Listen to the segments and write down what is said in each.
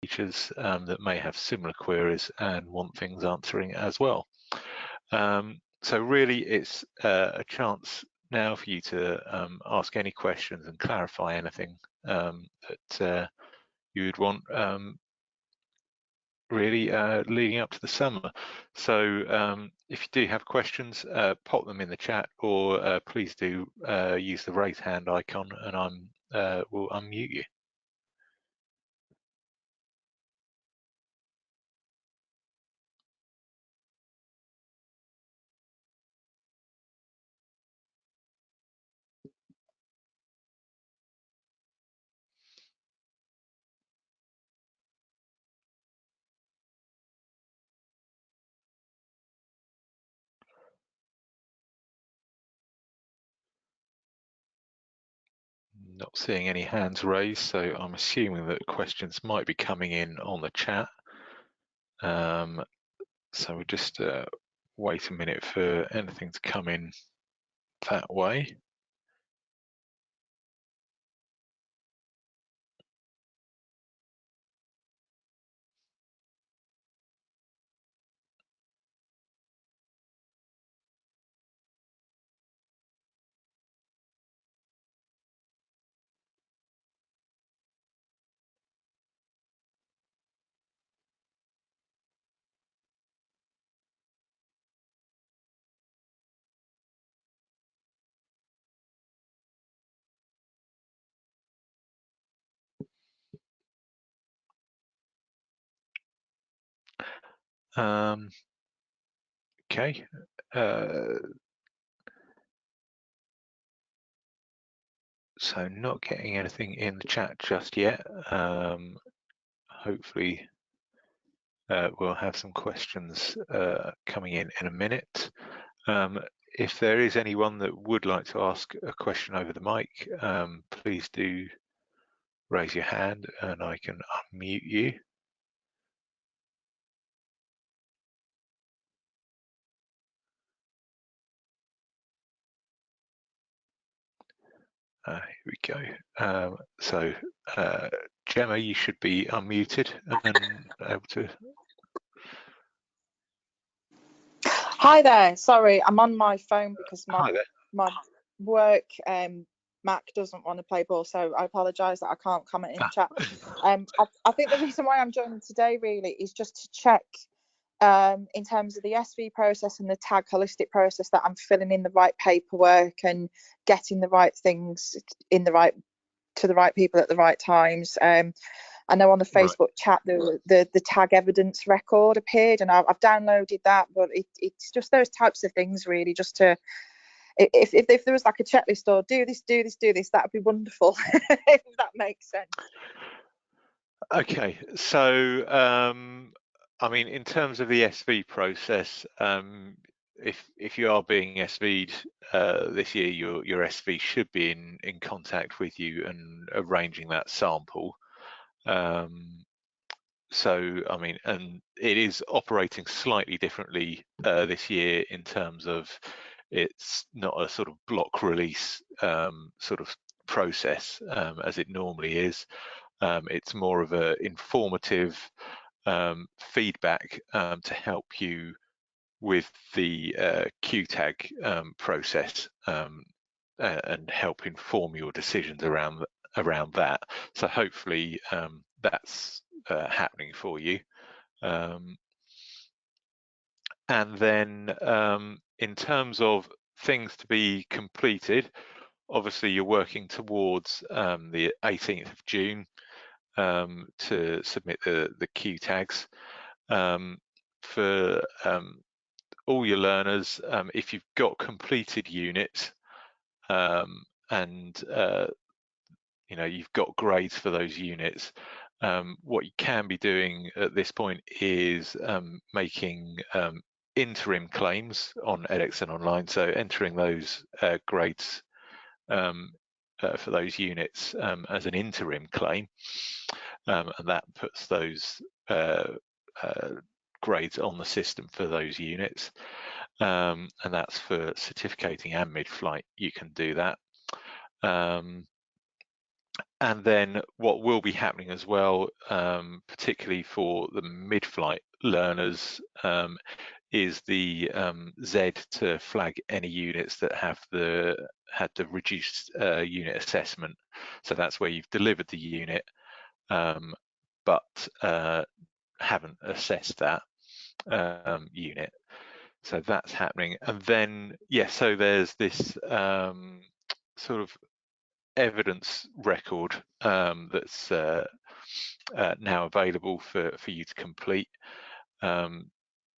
teachers that may have similar queries and want things answering as well. So really it's a chance now for you to ask any questions and clarify anything that you would want really leading up to the summer. So if you do have questions, pop them in the chat, or please do use the raise hand icon and I will unmute you. Not seeing any hands raised, so I'm assuming that questions might be coming in on the chat. So we'll just wait a minute for anything to come in that way. Okay. So not getting anything in the chat just yet. Hopefully we'll have some questions coming in a minute. If there is anyone that would like to ask a question over the mic, please do raise your hand and I can unmute you. Here we go. So Gemma, you should be unmuted and able to. Hi there. Sorry, I'm on my phone because my work Mac doesn't want to play ball, so I apologise that I can't comment in the chat. I think the reason why I'm joining today really is just to check in terms of the SV process and the tag holistic process that I'm filling in the right paperwork and getting the right things in to the right people at the right times. I know on the Facebook chat the tag evidence record appeared, and I've downloaded that, but it's just those types of things really, just to if there was like a checklist or do this, that would be wonderful. If that makes sense. Okay, so I mean, in terms of the SV process, if you are being SV'd this year, your SV should be in contact with you and arranging that sample. So I mean, and it is operating slightly differently this year in terms of it's not a sort of block release sort of process as it normally is. It's more of an informative feedback to help you with the QTAG process and help inform your decisions around that. So hopefully that's happening for you. And then in terms of things to be completed, obviously you're working towards the 18th of June to submit the Q tags. For all your learners, if you've got completed units and you know you've got grades for those units, what you can be doing at this point is making interim claims on edX and online, so entering those grades for those units as an interim claim, and that puts those grades on the system for those units, and that's for certificating and mid-flight. You can do that. And then what will be happening as well, particularly for the mid-flight learners, is the Z to flag any units that have had the reduced unit assessment. So that's where you've delivered the unit, but haven't assessed that unit. So that's happening. And then, yeah, so there's this sort of evidence record that's now available for you to complete for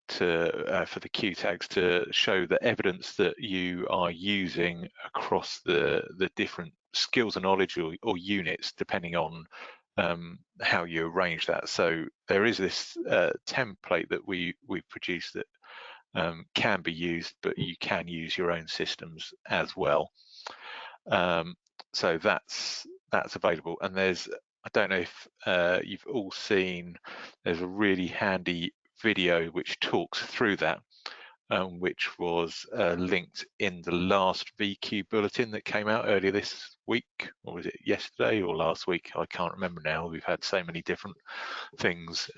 the Q tags to show the evidence that you are using across the different skills and knowledge or units, depending on how you arrange that. So there is this template that we've produced that can be used, but you can use your own systems as well. So that's available, and there's, I don't know if you've all seen, there's a really handy video which talks through that, which was linked in the last VQ bulletin that came out earlier this week, or was it yesterday or last week? I can't remember now. We've had so many different things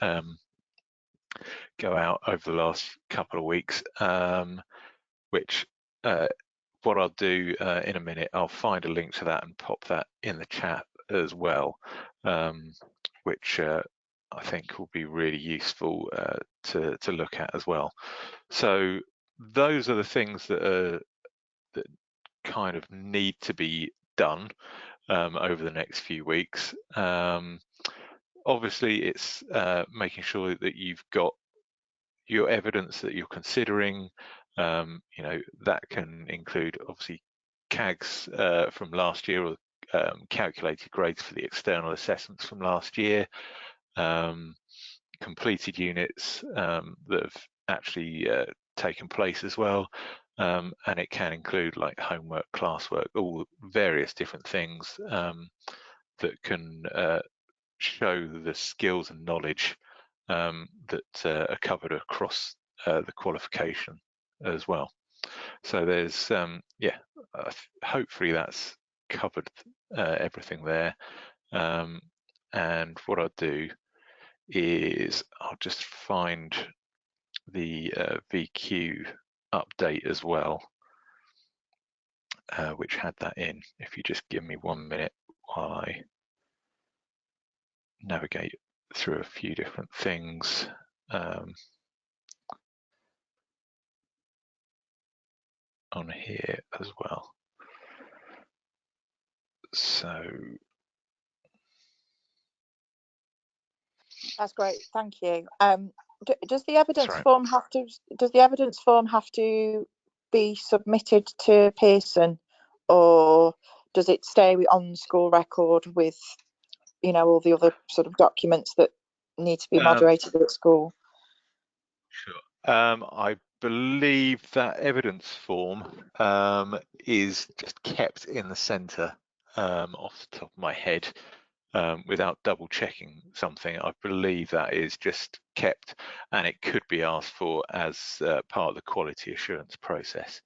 go out over the last couple of weeks, which what I'll do in a minute, I'll find a link to that and pop that in the chat as well, which I think will be really useful to look at as well. So those are the things that kind of need to be done over the next few weeks. Obviously, it's making sure that you've got your evidence that you're considering. You know, that can include obviously CAGs from last year, or calculated grades for the external assessments from last year, completed units that have actually taken place as well, and it can include like homework, classwork, all various different things that can show the skills and knowledge that are covered across the qualification as well. So there's yeah, hopefully that's covered everything there. And what I'll do is I'll just find the VQ update as well, which had that in. If you just give me 1 minute while I navigate through a few different things. On here as well. So that's great, thank you. Does the evidence form have to be submitted to Pearson, or does it stay on school record with, you know, all the other sort of documents that need to be moderated at school? Sure. I believe that evidence form is just kept in the centre, off the top of my head, without double checking something. I believe that is just kept, and it could be asked for as part of the quality assurance process.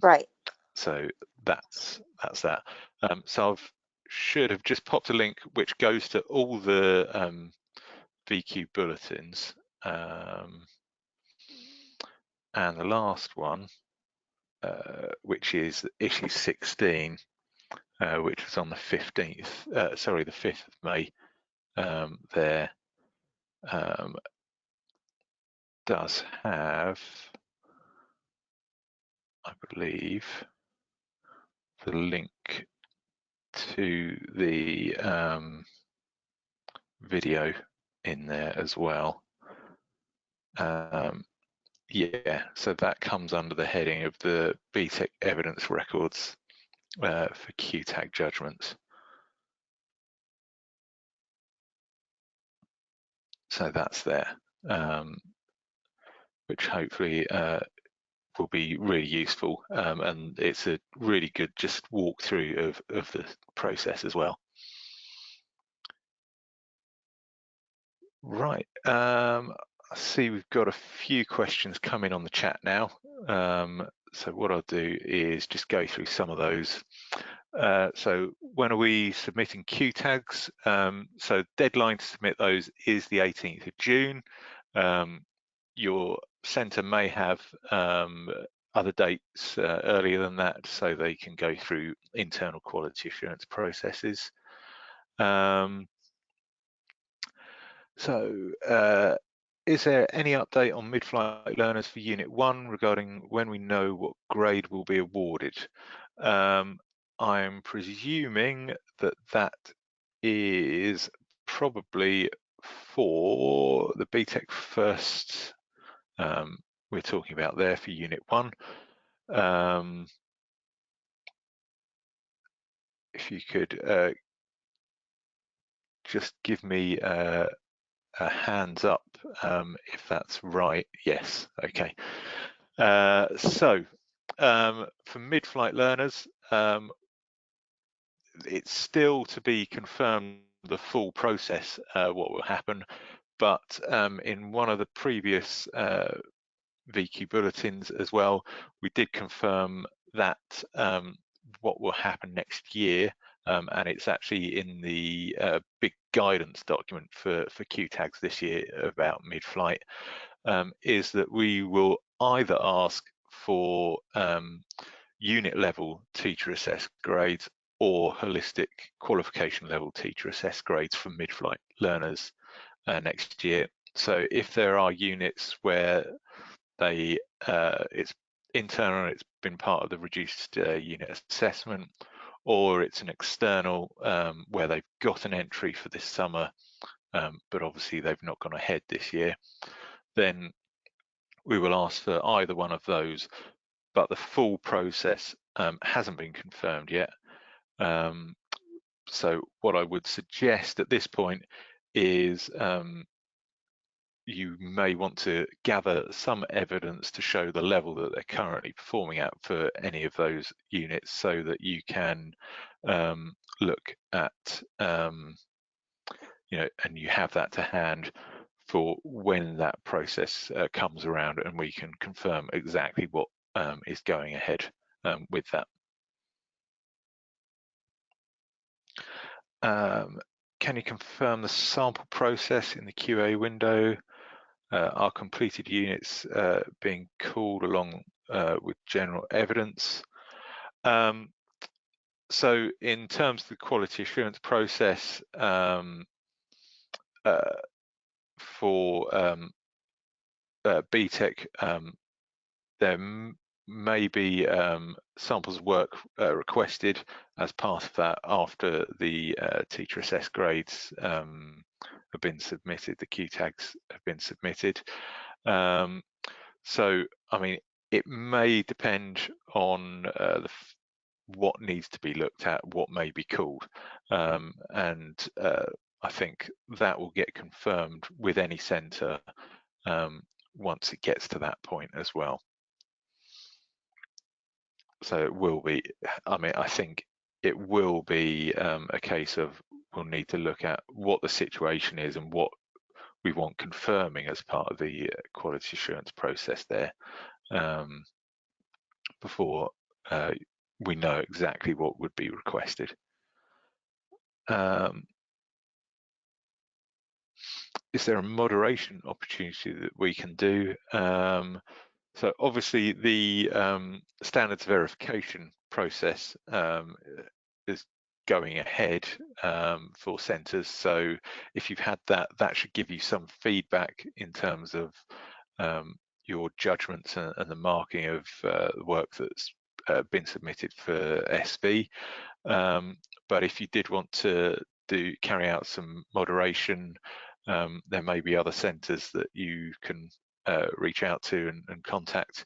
Right. So that's that. So I should have just popped a link which goes to all the VQ bulletins. And the last one, which is issue 16, which was on the 15th, sorry, the 5th of May, there does have, I believe, the link to the video in there as well. Yeah, so that comes under the heading of the BTEC evidence records for Q-tag judgments. So that's there, which hopefully will be really useful, and it's a really good just walkthrough of the process as well. Right, I see we've got a few questions coming on the chat now. so what I'll do is just go through some of those. So when are we submitting Q tags? So deadline to submit those is the 18th of June. Your centre may have other dates earlier than that, so they can go through internal quality assurance processes. Is there any update on Midflight Learners for Unit 1 regarding when we know what grade will be awarded? I'm presuming that that is probably for the BTEC first we're talking about there for Unit 1. If you could just give me a hands up if that's right. Yes, okay. For Midflight Learners, it's still to be confirmed the full process, what will happen, but in one of the previous VQ bulletins as well, we did confirm that what will happen next year, and it's actually in the big guidance document for Q tags this year about mid-flight, is that we will either ask for unit level teacher assessed grades or holistic qualification level teacher assessed grades for mid-flight learners next year. So if there are units where it's internal, it's been part of the reduced unit assessment, or it's an external where they've got an entry for this summer, but obviously they've not gone ahead this year, then we will ask for either one of those, but the full process hasn't been confirmed yet. So what I would suggest at this point is you may want to gather some evidence to show the level that they're currently performing at for any of those units, so that you can look at, and you have that to hand for when that process comes around, and we can confirm exactly what is going ahead with that. Can you confirm the sample process in the QA window? Are completed units being called along with general evidence? So in terms of the quality assurance process for BTEC, there may be samples of work requested as part of that after the teacher assessed grades have been submitted, the Q tags have been submitted. So, I mean, it may depend on what needs to be looked at, what may be called, and I think that will get confirmed with any centre once it gets to that point as well. So it will be, I mean, I think it will be a case of we'll need to look at what the situation is and what we want confirming as part of the quality assurance process there before we know exactly what would be requested. Is there a moderation opportunity that we can do? So obviously the standards verification process is going ahead for centres. So if you've had that, that should give you some feedback in terms of your judgments and the marking of the work that's been submitted for SV. But if you did want to carry out some moderation, there may be other centres that you can reach out to and contact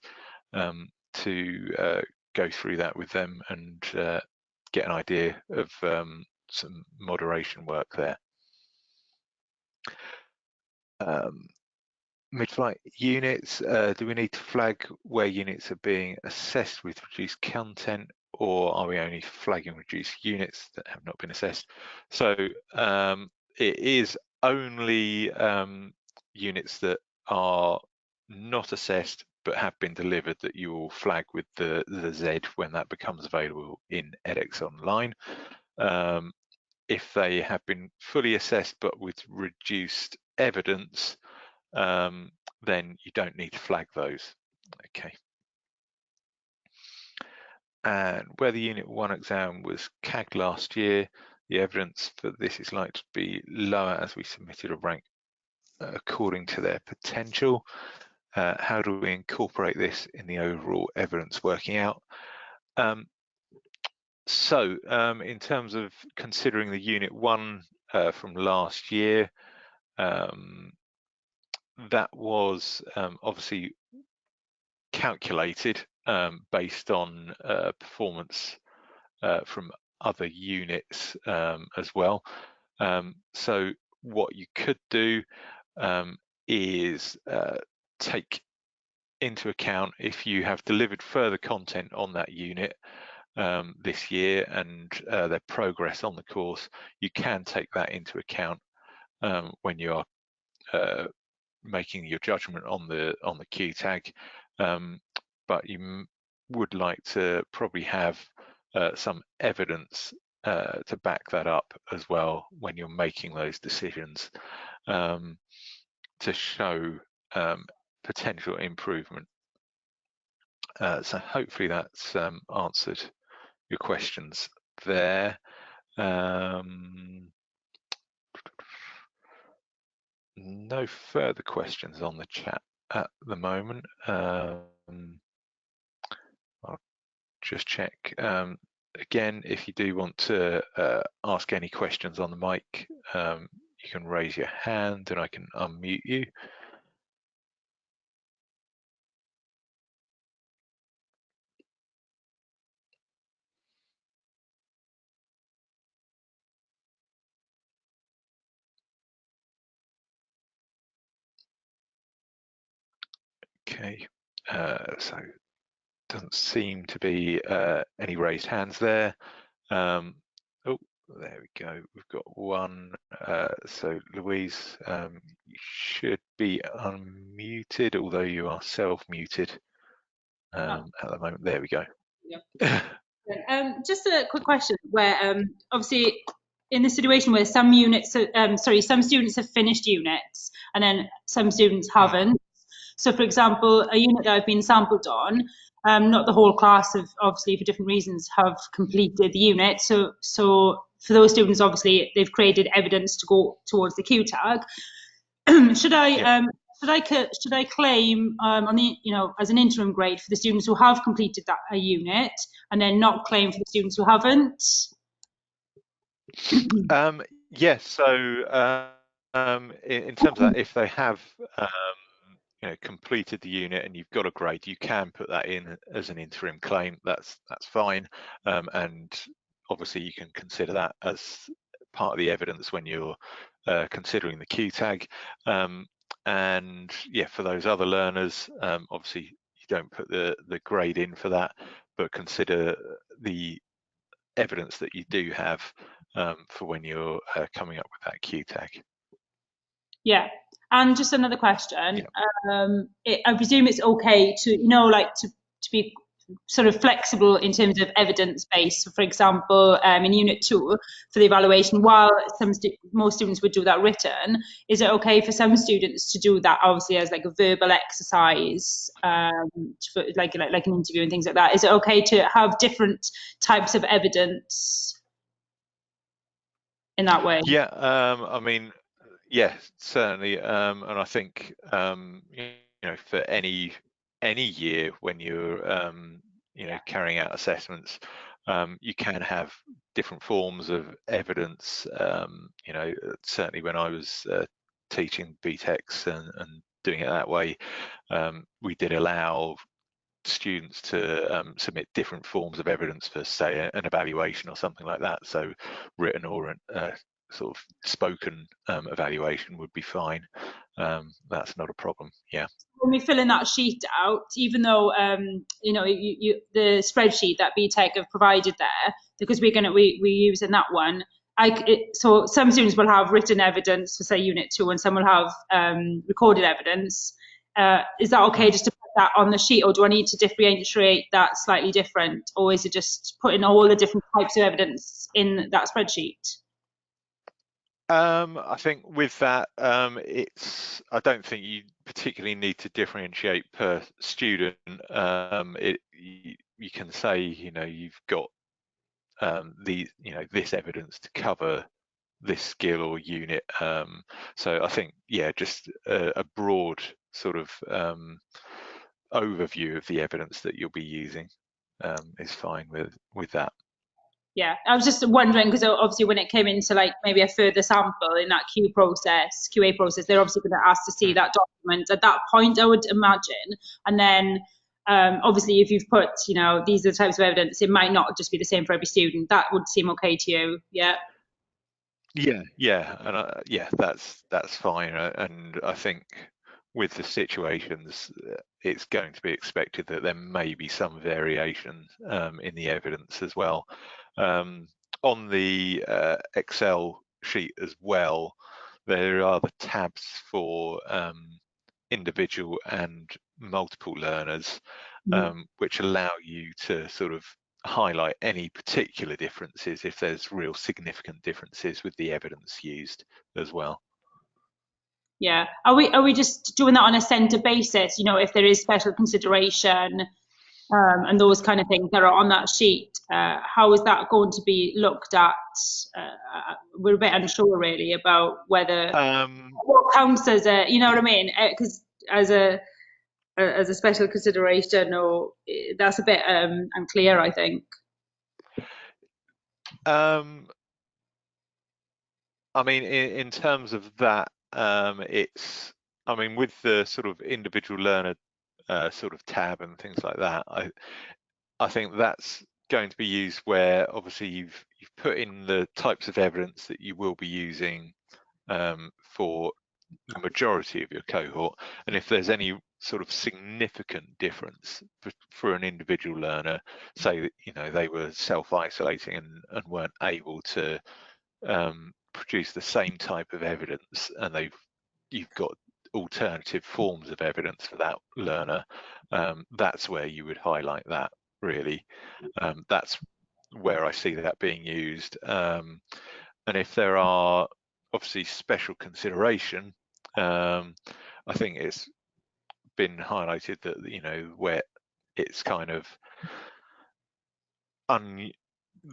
to go through that with them and get an idea of some moderation work there. Mid-flight units, do we need to flag where units are being assessed with reduced content, or are we only flagging reduced units that have not been assessed? So it is only units that are not assessed but have been delivered that you will flag with the Z when that becomes available in edX Online. If they have been fully assessed but with reduced evidence, then you don't need to flag those. Okay. And where the Unit 1 exam was CAG'd last year, the evidence for this is likely to be lower as we submitted a rank according to their potential. How do we incorporate this in the overall evidence working out? In terms of considering the Unit 1 from last year, that was obviously calculated based on performance from other units as well. So what you could do is take into account if you have delivered further content on that unit this year and their progress on the course, you can take that into account when you are making your judgment on the Q tag, but you would like to probably have some evidence to back that up as well when you're making those decisions to show potential improvement. So hopefully that's answered your questions there. No further questions on the chat at the moment. I'll just check. Again, if you do want to ask any questions on the mic, you can raise your hand and I can unmute you. Okay, so doesn't seem to be any raised hands there. Oh, there we go. We've got one. So Louise, you should be unmuted, although you are self-muted at the moment. There we go. Yeah. Just a quick question where obviously in the situation where some units, some students have finished units and then some students haven't. So for example, a unit that I've been sampled on, not the whole class have obviously for different reasons have completed the unit. So for those students, obviously they've created evidence to go towards the Q tag. Should I claim on the as an interim grade for the students who have completed that unit and then not claim for the students who haven't? Yes. So in terms of that, if they have completed the unit and you've got a grade, you can put that in as an interim claim. That's fine, and obviously you can consider that as part of the evidence when you're considering the Q tag. And yeah, for those other learners, obviously you don't put the grade in for that, but consider the evidence that you do have for when you're coming up with that Q tag. Yeah, and just another question. Yeah. I presume it's okay to to be sort of flexible in terms of evidence based. So for example, in Unit 2 for the evaluation, while most students would do that written, is it okay for some students to do that obviously as like a verbal exercise, for like an interview and things like that? Is it okay to have different types of evidence in that way? Yeah, I mean, yeah, certainly, and I think for any year when you're carrying out assessments, you can have different forms of evidence. Certainly when I was teaching BTECs and doing it that way, we did allow students to submit different forms of evidence for, say, an evaluation or something like that. So written or sort of spoken evaluation would be fine. That's not a problem. Yeah. When we fill in that sheet out, even though the spreadsheet that BTEC have provided there, because we're using that one. So some students will have written evidence for say Unit 2, and some will have recorded evidence. Is that okay just to put that on the sheet, or do I need to differentiate that slightly different, or is it just putting all the different types of evidence in that spreadsheet? I think with that, I don't think you particularly need to differentiate per student. You can say, you've got this evidence to cover this skill or unit. So I think, just a broad sort of overview of the evidence that you'll be using is fine with that. Yeah, I was just wondering, because obviously when it came into like maybe a further sample in that QA process, they're obviously going to ask to see that document at that point, I would imagine. And then obviously if you've put, these are the types of evidence, it might not just be the same for every student. That would seem okay to you, yeah? Yeah, and that's fine. And I think with the situations, it's going to be expected that there may be some variation in the evidence as well. On the Excel sheet as well, there are the tabs for individual and multiple learners, which allow you to sort of highlight any particular differences if there's real significant differences with the evidence used as well. Yeah, are we just doing that on a centre basis? If there is special consideration and those kind of things that are on that sheet, how is that going to be looked at? We're a bit unsure really about whether what counts as a, you know what I mean? Because as a special consideration, or that's a bit unclear, I think. I mean, in terms of that, with the sort of individual learner sort of tab and things like that, I think that's going to be used where obviously you've put in the types of evidence that you will be using for the majority of your cohort, and if there's any sort of significant difference for an individual learner, say that they were self-isolating and weren't able to produce the same type of evidence, and you've got alternative forms of evidence for that learner, that's where you would highlight that really. That's where I see that being used. And if there are obviously special consideration, I think it's been highlighted that where it's kind of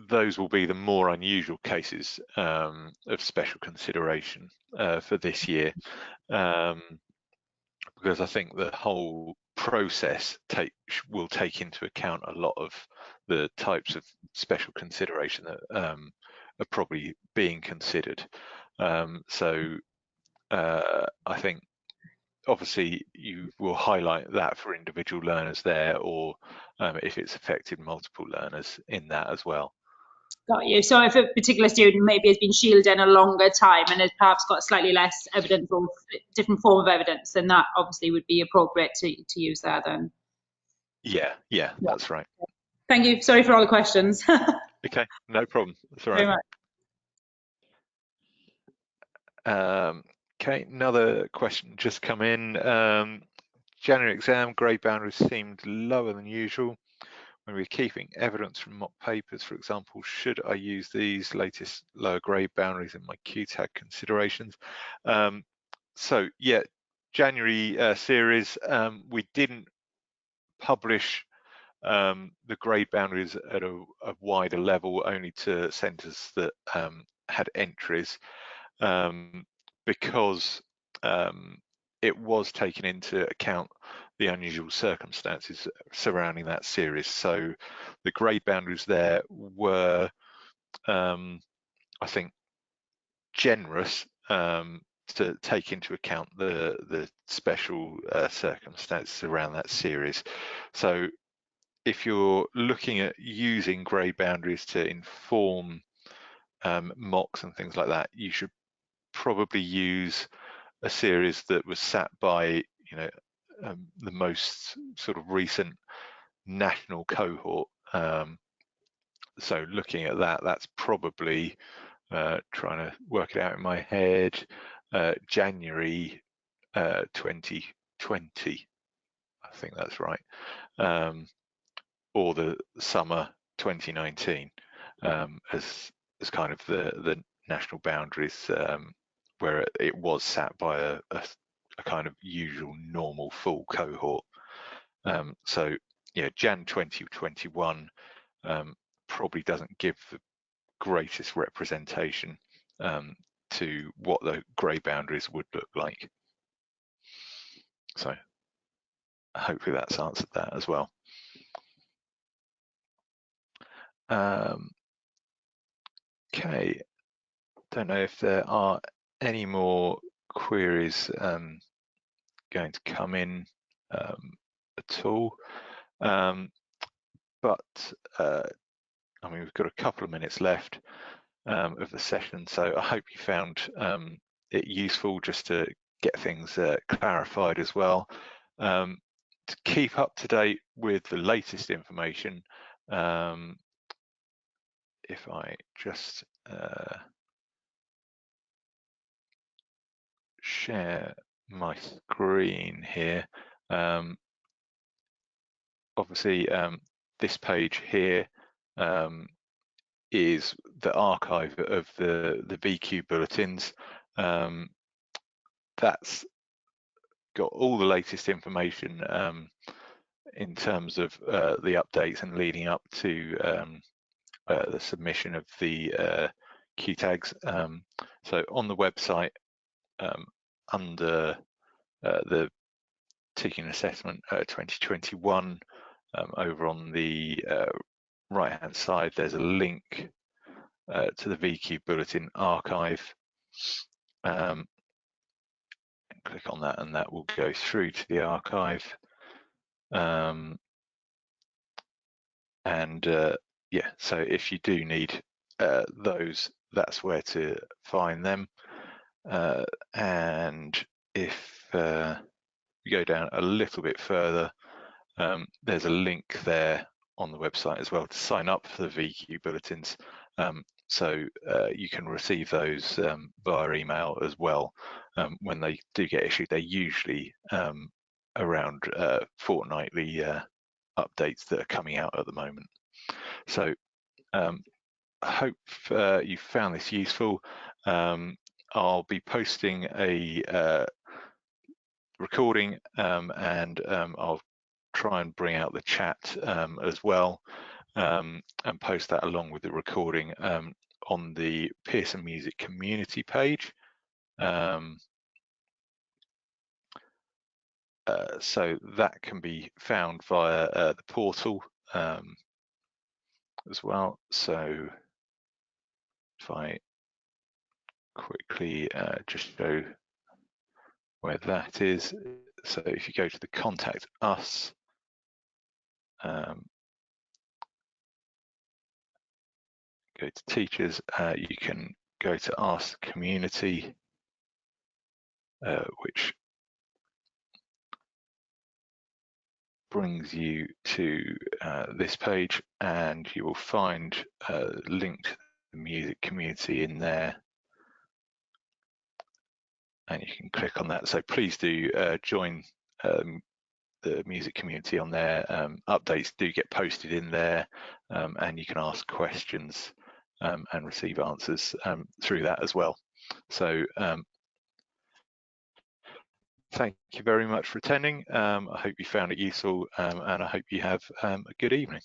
those will be the more unusual cases of special consideration for this year, because I think the whole process will take into account a lot of the types of special consideration that are probably being considered. So I think obviously you will highlight that for individual learners there, or if it's affected multiple learners in that as well. Got you. So if a particular student maybe has been shielding a longer time and has perhaps got slightly less evidence or different form of evidence, then that obviously would be appropriate to use there then. Yeah, that's right. Thank you. Sorry for all the questions. Okay, no problem. That's all right. Very much. Okay, another question just come in. January exam grade boundaries seemed lower than usual. When we're keeping evidence from mock papers, for example, should I use these latest lower grade boundaries in my QTAG considerations? So yeah, January series, we didn't publish the grade boundaries at a wider level, only to centres that had entries, because it was taken into account the unusual circumstances surrounding that series. So the grade boundaries there were, I think, generous to take into account the special circumstances around that series. So if you're looking at using grade boundaries to inform mocks and things like that, you should probably use a series that was sat by the most sort of recent national cohort. So looking at that, that's probably trying to work it out in my head, January 20 2020, I think that's right, or the summer 2019 as kind of the national boundaries, where it was sat by a kind of usual normal full cohort. So yeah, Jan 2021 probably doesn't give the greatest representation to what the grey boundaries would look like. So hopefully that's answered that as well. Okay, don't know if there are any more queries going to come in at all, but I mean, we've got a couple of minutes left of the session, so I hope you found it useful just to get things clarified as well. To keep up to date with the latest information, if I just share my screen here, obviously this page here is the archive of the VQ bulletins. That's got all the latest information in terms of the updates and leading up to the submission of the Q tags. So on the website, under the Teaching Assessment 2021, over on the right hand side, there's a link to the VQ Bulletin archive. Click on that and that will go through to the archive. Yeah, so if you do need those, that's where to find them. And if you go down a little bit further, there's a link there on the website as well to sign up for the VQ bulletins. So you can receive those via email as well when they do get issued. They're usually around fortnightly updates that are coming out at the moment. So I hope you found this useful. I'll be posting a recording and I'll try and bring out the chat as well and post that along with the recording on the Pearson Music community page. So that can be found via the portal as well. So if I quickly just show where that is. So if you go to the Contact Us, go to Teachers, you can go to Ask Community, which brings you to this page, and you will find a link to the music community in there, and you can click on that. So please do join the music community on there. Updates do get posted in there, and you can ask questions and receive answers through that as well. So thank you very much for attending. I hope you found it useful, and I hope you have a good evening.